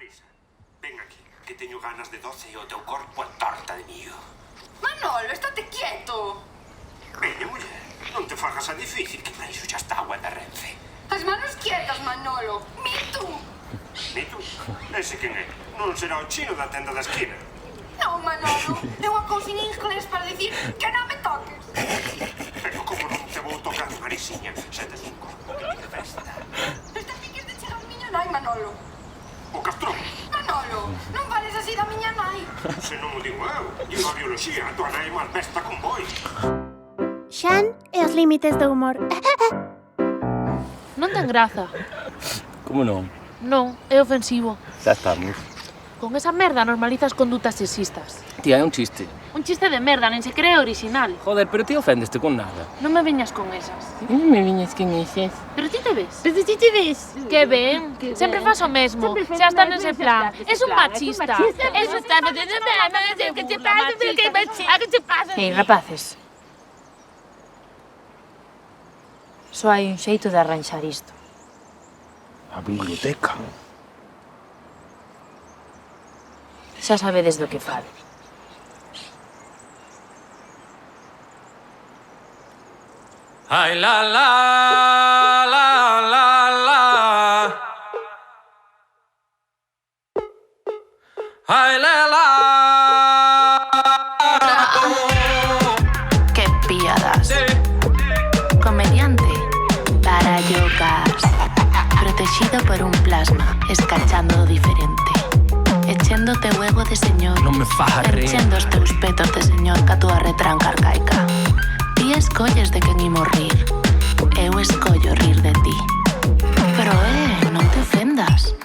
Marisa, ven aquí, que teño ganas de doce e o teu corpo a torta de millo. Manolo, estate quieto. Veña, muller, non te fagas a difícil, que para iso xa está agua da Renfe. As manos quietas, Manolo. Mitu. Mitu? Ese quen é? Non será o chino da tenda da esquina. Non, Manolo. É unha cousa en inglés para dicir que non me toques. Pero como non te vou tocar, Marisiña? Se tes un corpo que de festa. Esta piques de chegar a miña nai, Manolo. O castrón. Manolo, non vales así da miña nai. Se non o digo eu, digo a bioloxía, a tua nai é máis besta con boi. Xan e os límites do humor. Non ten graza. Como non? Non, é ofensivo. Xa estamos. Con esa merda normalizas condutas sexistas. Tía, é un chiste. Un chiste de merda, nen se cree original. Joder, pero ti oféndeste con nada. Non me veñas con esas. Non me viñas con esas. Pero ti te ves. Pero ti te ves. Que ben. Sempre faz o mesmo. Xa está nese plan. Es un machista. Eso está facendo nada, que te pasa, que te pasa. Ei, rapaces. Só hai un xeito de arranxar isto. A biblioteca. Xa sabedes do que falo. Ay, la, la, la, la, la. Ay, la, la. ¡Qué piadas! Comediante para yogas. Protegido por un plasma, escachando diferente. Echándote huevo de señor. Non me faja rir. Enchendo os teus petos de señor ca túa retranca arcaica. Ti escolles de quen imo rir. Eu escollo rir de ti. Pero non te ofendas.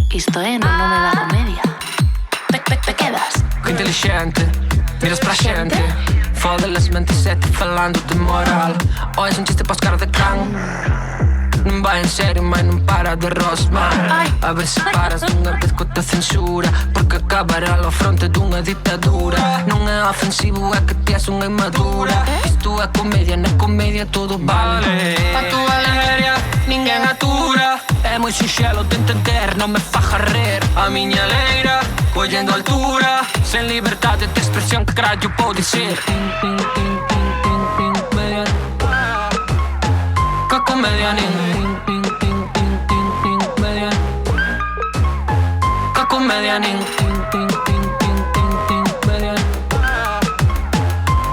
Isto é no nome da comedia. Te quedas. Que inteligente, miras pra xente. Fode las mentes e te falando de moral. O es un chiste pa os caras de can. Non vai en serio, mas non para de rosmar. A ver se paras dunha vez co te censura, porque acabará ao fronte dunha ditadura. Non é ofensivo, é que ti és unha inmadura. Isto é comedia, na comedia todo vale. Pa tu alegría, ninguén atura. É moi sinxelo de entender, non me faja rir. A miña leira, collendo altura. Sen liberdade de expresión, que carallo pode ser? Que comedia nin. Que comedia nin.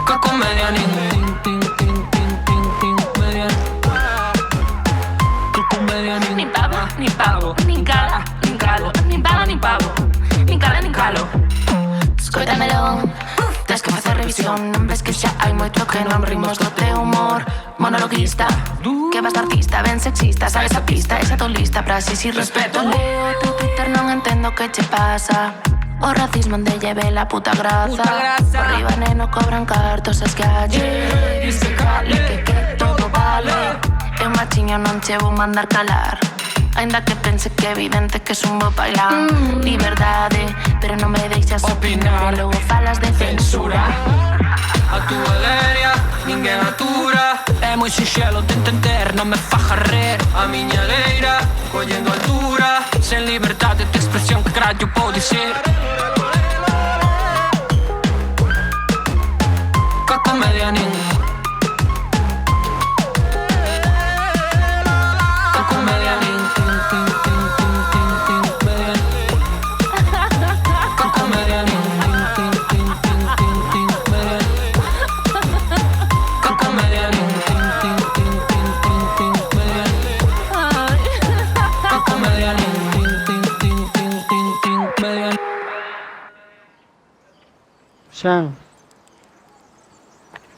Que comedia nin. Que comedia nin. Nin pavo, nin pavo, nin cala, nin calo, nin pavo, nin pavo, nin cala, nin calo. Escoitamelo, tes que facer revisión. Non ves que xa hai moito que non rimos do teu humor. Monologuista, que vas de artista, ben sexista. Sales a pista, esa tu lista, praxis y respeto. Leo teu Twitter, non entendo que che pasa. O racismo onde lleve la puta graza. Por arriba neno cobran cartos as calles. Dice cale que todo vale. Eu machiño non che vou mandar calar. Ainda que pense que é evidente que es un bo bailán. Liberdade, pero non me deixas opinar. Logo falas de censura. A tua alegría, ninguén atura. É moi sinxelo de entender, non me faja rir. A miña leira, collendo altura. Sen liberdade de expresión, que carallo pode ser? Que comedia nin. Que comedia nin. Que comedia nin. Que comedia nin. Que comedia nin.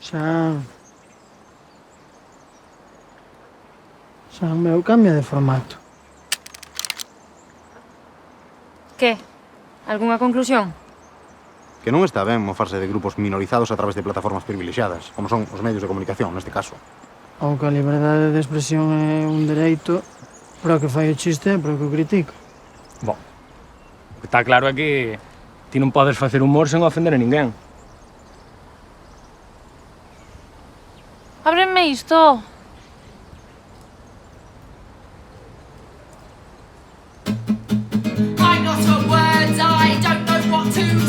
Xan. Xan, meu, cambia de formato. Que? Algunha conclusión? Que non está ben mofarse de grupos minorizados a través de plataformas privilexiadas, como son os medios de comunicación, neste caso. Ou que a liberdade de expresión é un dereito, pero o que fai o chiste é pero o que o critica. Bon, o que está claro é que ti non podes facer humor sen ofender a ninguén. Ábreme isto. Ay, no, to